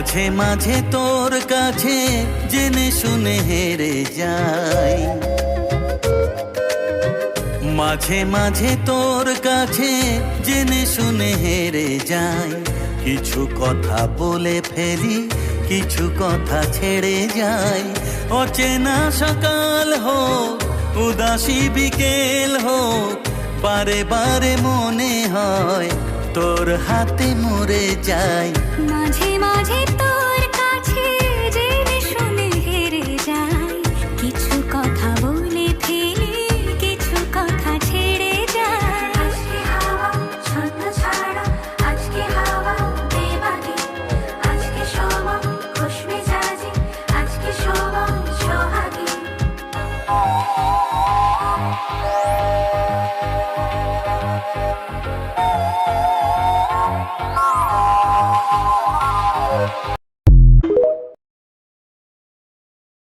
মাঝে মাঝে তোর কাছে জেনে শুনে হেরে যাই, মাঝে মাঝে তোর কাছে জেনে শুনে হেরে যাই। কিছু কথা বলে ফেলি, কিছু কথা ছেড়ে যাই। অচেনা সকাল হোক, উদাসী বিকেল হোক, বারে বারে মনে হয় তোর হাতে মরে যাই। মাঝে মাঝে